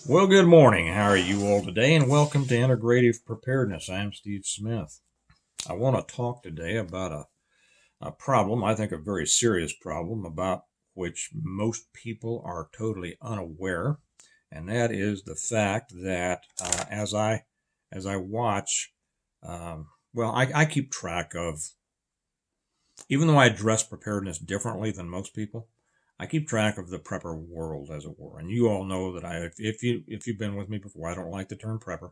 Well, good morning. How are you all today? And welcome to Integrative Preparedness. I'm Steve Smith. I want to talk today about a problem, I think a very serious problem, about which most people are totally unaware. And that is the fact that as I watch, I keep track of, even though I address preparedness differently than most people, I keep track of the prepper world, as it were. And you all know that if you've been with me before, I don't like the term prepper.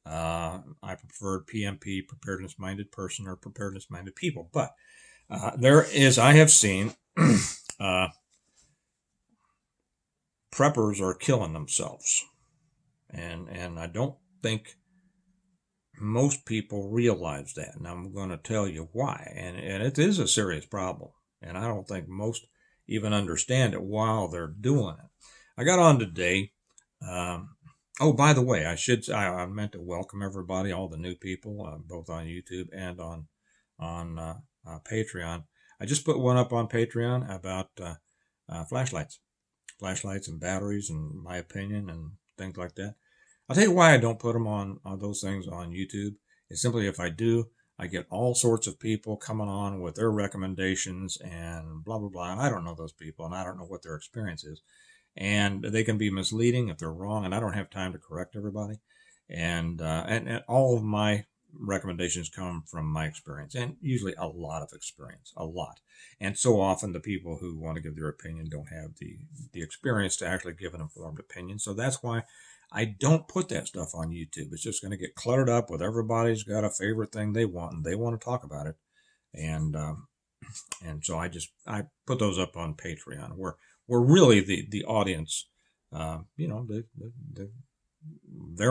I prefer PMP, preparedness minded person, or preparedness minded people. But I have seen uh, preppers are killing themselves, and I don't think most people realize that. And I'm going to tell you why. And it is a serious problem, and I don't think most even understand it while they're doing it. I got on today. Oh, by the way, I meant to welcome everybody, all the new people, both on YouTube and on Patreon. I just put one up on Patreon about flashlights and batteries, and my opinion and things like that. I'll tell you why I don't put them on those things on YouTube. It's simply, if I do, I get all sorts of people coming on with their recommendations and blah, blah, blah. And I don't know those people, and I don't know what their experience is. And they can be misleading if they're wrong, and I don't have time to correct everybody. And all of my recommendations come from my experience, and usually a lot of experience, a lot. And so often the people who want to give their opinion don't have the experience to actually give an informed opinion. So that's why I don't put that stuff on YouTube. It's just going to get cluttered up with everybody's got a favorite thing they want, and they want to talk about it. And so I put those up on Patreon, where really the audience, they're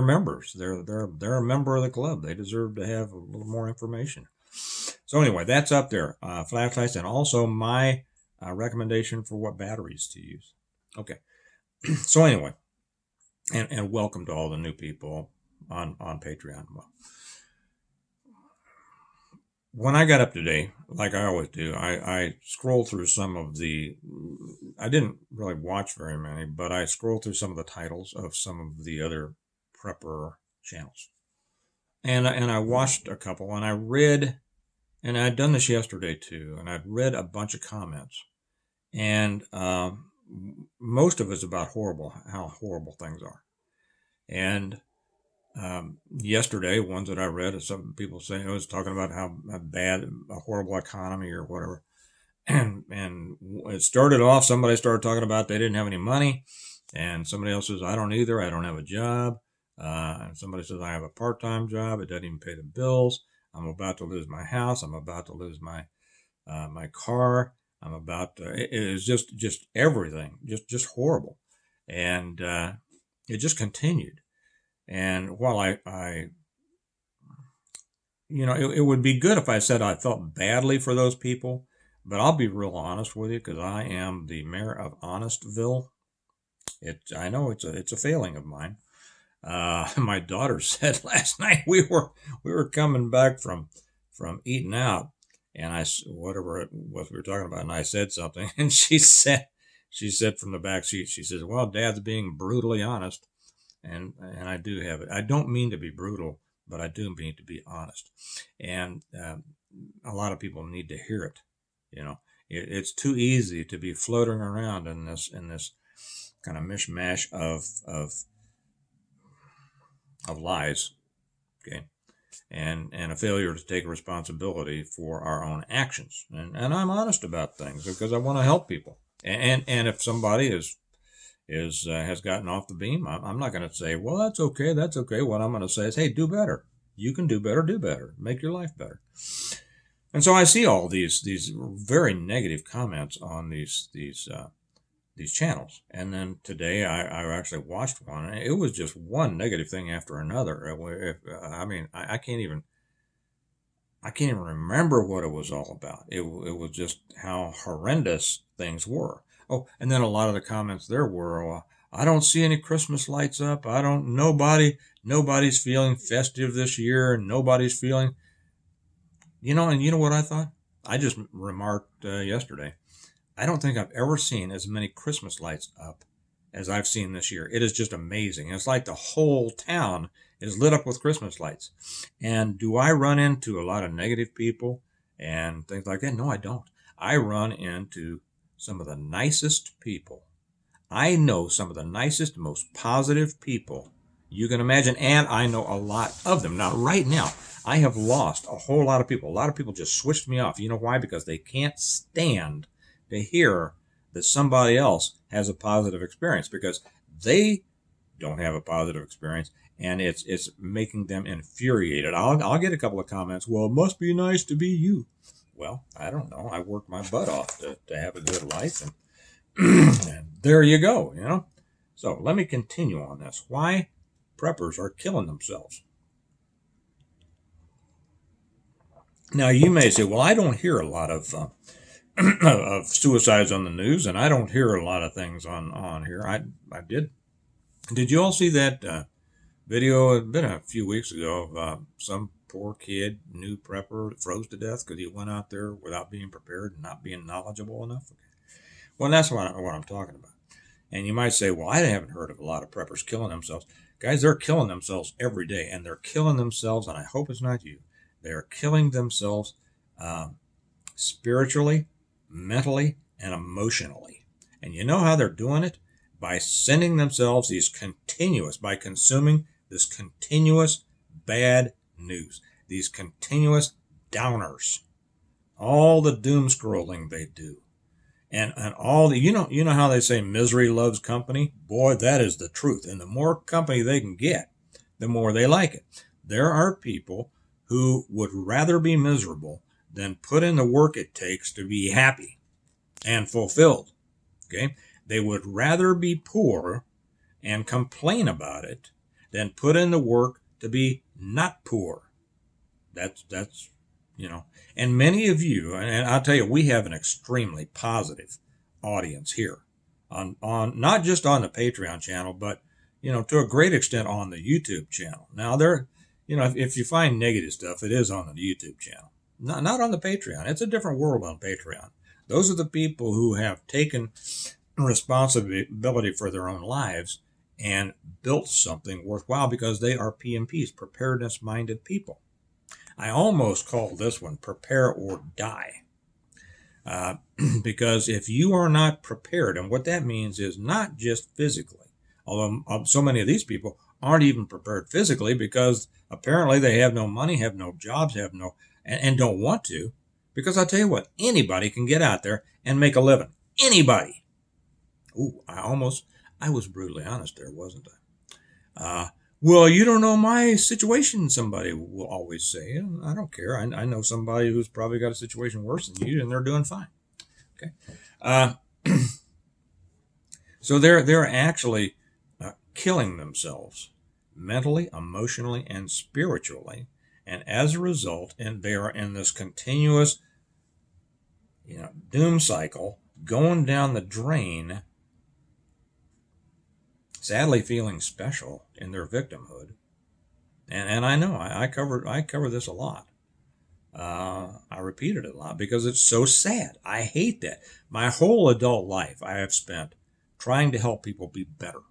members. They're a member of the club. They deserve to have a little more information. So anyway, that's up there. Flashlights, and also my recommendation for what batteries to use. Okay. So anyway, and welcome to all the new people on Patreon. Well, when I got up today, like I always do, I scrolled through some of I didn't really watch very many, but I scrolled through some of the titles of some of the other prepper channels. And I watched a couple, and I read, and I'd done this yesterday too, and I'd read a bunch of comments. And most of it's about how horrible things are. And yesterday, ones that I read, some people saying, I was talking about how bad, a horrible economy or whatever. And it started off, somebody started talking about they didn't have any money. And somebody else says, I don't either. I don't have a job. And somebody says, I have a part-time job. It doesn't even pay the bills. I'm about to lose my house. I'm about to lose my car. I'm about to, it is just everything, just horrible. And it just continued. And while it would be good if I said I felt badly for those people, but I'll be real honest with you, because I am the mayor of Honestville. I know it's a failing of mine. My daughter said last night we were coming back from eating out, and whatever it was we were talking about, and I said something, and she said from the back seat, she says, "Well, Dad's being brutally honest." And I do have it. I don't mean to be brutal, but I do mean to be honest. And a lot of people need to hear it. It's too easy to be floating around in this kind of mishmash of lies, okay, and a failure to take responsibility for our own actions. And I'm honest about things because I want to help people. And if somebody has gotten off the beam, I'm not going to say, well, that's okay. What I'm going to say is, hey, do better. You can do better. Make your life better. And so I see all these very negative comments on these channels. And then today I actually watched one, and it was just one negative thing after another. I can't even remember what it was all about. It was just how horrendous things were. Oh, and then a lot of the comments there were, I don't see any Christmas lights up. Nobody's feeling festive this year. Nobody's feeling, and you know what I thought? I just remarked yesterday, I don't think I've ever seen as many Christmas lights up as I've seen this year. It is just amazing. It's like the whole town is lit up with Christmas lights. And do I run into a lot of negative people and things like that? No, I don't. I run into some of the nicest people. I know some of the nicest, most positive people you can imagine, and I know a lot of them. Now, right now, I have lost a whole lot of people. A lot of people just switched me off. You know why? Because they can't stand to hear that somebody else has a positive experience, because they don't have a positive experience, and it's making them infuriated. I'll get a couple of comments. Well, it must be nice to be you. Well, I don't know. I worked my butt off to have a good life, and and there you go, you know. So let me continue on this. Why preppers are killing themselves. Now you may say, well, I don't hear a lot of of suicides on the news, and I don't hear a lot of things on here. I did. Did you all see that video? It's been a few weeks ago of some poor kid, new prepper, that froze to death because he went out there without being prepared and not being knowledgeable enough. Well, that's what I'm talking about. And you might say, well, I haven't heard of a lot of preppers killing themselves. Guys, they're killing themselves every day, and they're killing themselves, and I hope it's not you. They're killing themselves spiritually, mentally, and emotionally. And you know how they're doing it? By sending themselves by consuming this continuous bad news, these continuous downers, all the doom scrolling they do. And all the, you know how they say misery loves company? Boy, that is the truth. And the more company they can get, the more they like it. There are people who would rather be miserable than put in the work it takes to be happy and fulfilled. Okay? They would rather be poor and complain about it than put in the work to be not poor. That's you know. And many of you, and I'll tell you, we have an extremely positive audience here on not just on the Patreon channel, but, you know, to a great extent on the YouTube channel. Now there, you know, if you find negative stuff, it is on the YouTube channel, not on the Patreon. It's a different world on Patreon. Those are the people who have taken responsibility for their own lives and built something worthwhile because they are PMPs, preparedness minded people. I almost call this one prepare or die. Because if you are not prepared, and what that means is not just physically, although so many of these people aren't even prepared physically because apparently they have no money, have no jobs, and don't want to. Because I'll tell you what, anybody can get out there and make a living. Anybody. Ooh, I was brutally honest there, wasn't I? Well, you don't know my situation, somebody will always say. I don't care. I know somebody who's probably got a situation worse than you, and they're doing fine. Okay. So they're actually killing themselves mentally, emotionally, and spiritually. And as a result, they are in this continuous, doom cycle, going down the drain, sadly feeling special in their victimhood. And I know I cover this a lot. I repeat it a lot because it's so sad. I hate that. My whole adult life I have spent trying to help people be better.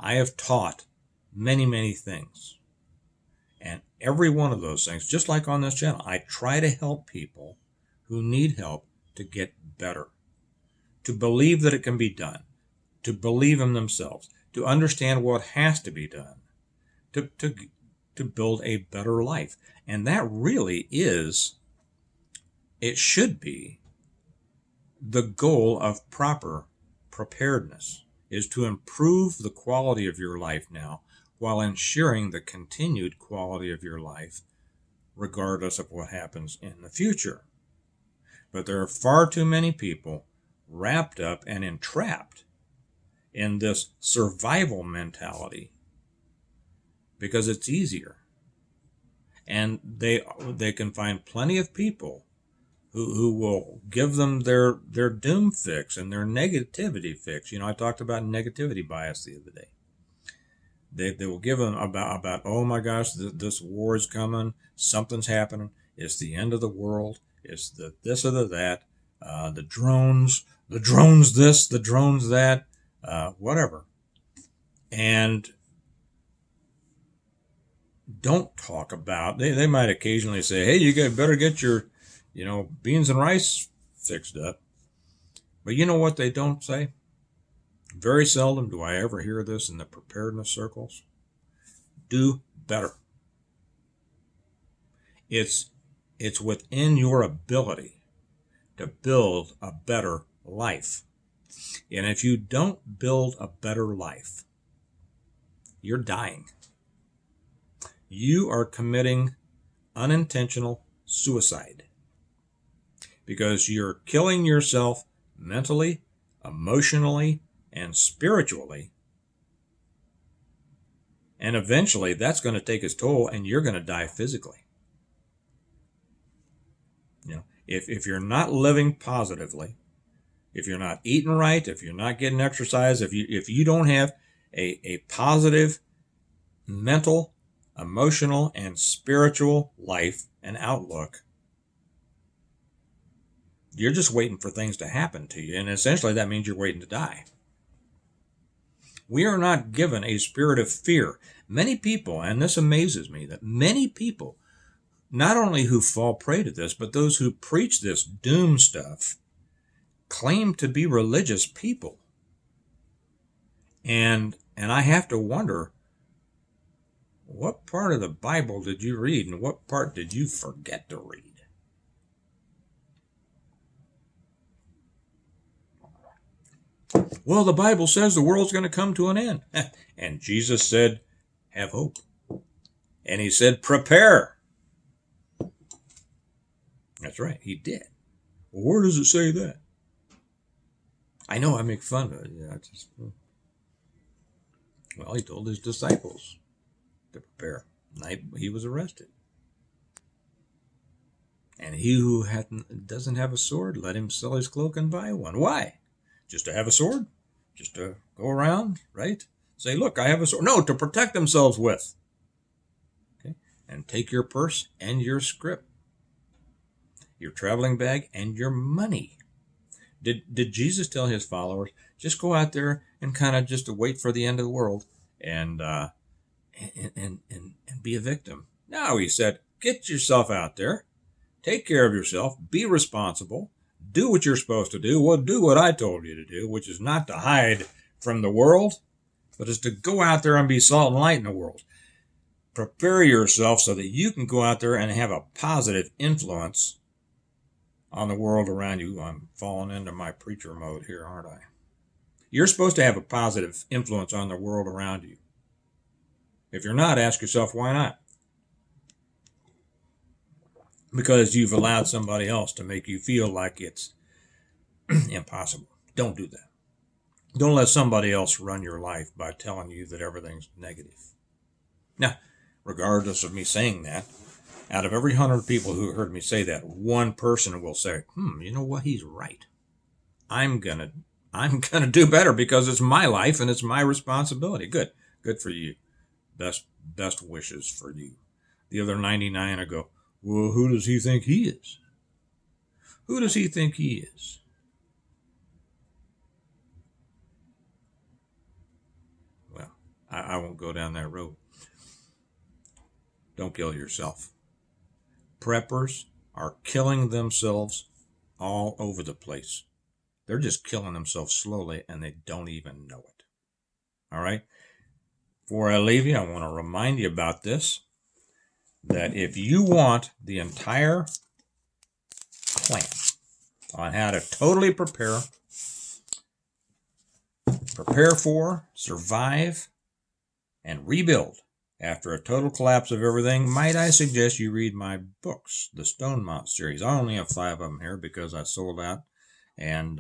I have taught many, many things. And every one of those things, just like on this channel, I try to help people who need help to get better, to believe that it can be done, to believe in themselves, to understand what has to be done, to build a better life. And that really is, it should be, the goal of proper preparedness, is to improve the quality of your life now while ensuring the continued quality of your life regardless of what happens in the future. But there are far too many people wrapped up and entrapped in this survival mentality because it's easier. And they can find plenty of people who will give them their doom fix and their negativity fix. I talked about negativity bias the other day. They will give them about oh my gosh, this war is coming, something's happening, it's the end of the world, it's the this or the that, the drones this, the drones that, whatever. And don't talk about, they might occasionally say, hey, better get your, beans and rice fixed up. But you know what they don't say? Very seldom do I ever hear this in the preparedness circles. Do better. It's within your ability to build a better life. And if you don't build a better life, you're dying. You are committing unintentional suicide because you're killing yourself mentally, emotionally, and spiritually. And eventually that's going to take its toll and you're going to die physically. If you're not living positively, if you're not eating right, if you're not getting exercise, if you don't have a positive mental, emotional, and spiritual life and outlook, you're just waiting for things to happen to you. And essentially that means you're waiting to die. We are not given a spirit of fear. Many people, and this amazes me, that many people, not only who fall prey to this, but those who preach this doom stuff, claim to be religious people. And I have to wonder, what part of the Bible did you read and what part did you forget to read? Well, the Bible says the world's going to come to an end. And Jesus said, have hope. And he said, prepare. That's right, he did. Well, where does it say that? I know I make fun of it. Well, he told his disciples to prepare. Night he was arrested. And he who doesn't have a sword, let him sell his cloak and buy one. Why? Just to have a sword? Just to go around, right? Say, look, I have a sword. No, to protect themselves with. Okay? And take your purse and your script, your traveling bag and your money. Did Jesus tell his followers, just go out there and kind of just to wait for the end of the world and be a victim? No, he said, get yourself out there, take care of yourself, be responsible, do what you're supposed to do. Well, do what I told you to do, which is not to hide from the world, but is to go out there and be salt and light in the world. Prepare yourself so that you can go out there and have a positive influence on the world around you. I'm falling into my preacher mode here, aren't I? You're supposed to have a positive influence on the world around you. If you're not, ask yourself, why not? Because you've allowed somebody else to make you feel like it's impossible. Don't do that. Don't let somebody else run your life by telling you that everything's negative. Now, regardless of me saying that, out of every 100 people who heard me say that, one person will say, you know what, he's right. I'm gonna do better because it's my life and it's my responsibility. Good for you. Best wishes for you. The other 99 will go, well, who does he think he is? Who does he think he is? Well, I won't go down that road. Don't kill yourself. Preppers are killing themselves all over the place. They're just killing themselves slowly and they don't even know it. All right? Before I leave you, I want to remind you about this, that if you want the entire plan on how to totally prepare for, survive, and rebuild after a total collapse of everything, might I suggest you read my books, the Stonemount series. I only have 5 of them here because I sold out, and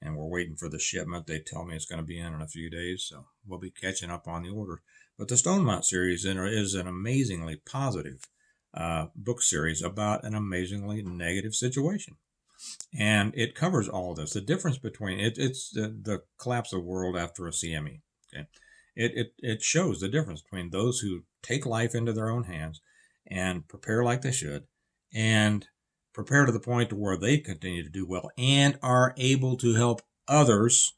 we're waiting for the shipment. They tell me it's going to be in a few days, so we'll be catching up on the order. But the Stonemount series is an amazingly positive book series about an amazingly negative situation. And it covers all of this. The difference between it's the collapse of the world after a CME. Okay? It shows the difference between those who take life into their own hands and prepare like they should, and prepare to the point to where they continue to do well and are able to help others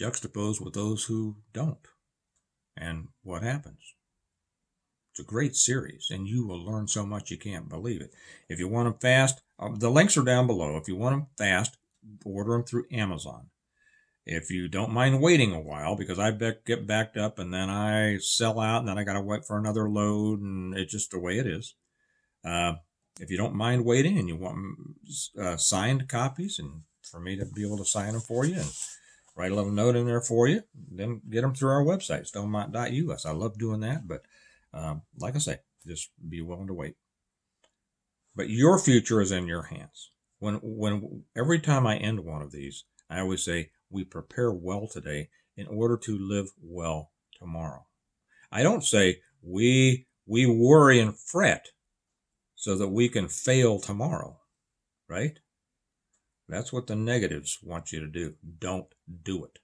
juxtaposed with those who don't. And what happens? It's a great series, and you will learn so much you can't believe it. If you want them fast, the links are down below. If you want them fast, order them through Amazon. If you don't mind waiting a while, because I get backed up and then I sell out and then I got to wait for another load, and it's just the way it is. If you don't mind waiting and you want signed copies and for me to be able to sign them for you and write a little note in there for you, then get them through our website, stonemont.us. I love doing that, but like I say, just be willing to wait. But your future is in your hands. When every time I end one of these, I always say, we prepare well today in order to live well tomorrow. I don't say we worry and fret so that we can fail tomorrow, right? That's what the negatives want you to do. Don't do it.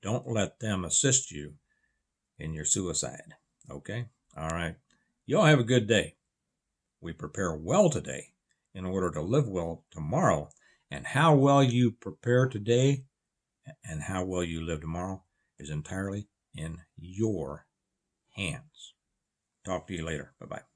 Don't let them assist you in your suicide, okay? All right. Y'all have a good day. We prepare well today in order to live well tomorrow. And how well you prepare today and how well you live tomorrow is entirely in your hands. Talk to you later. Bye-bye.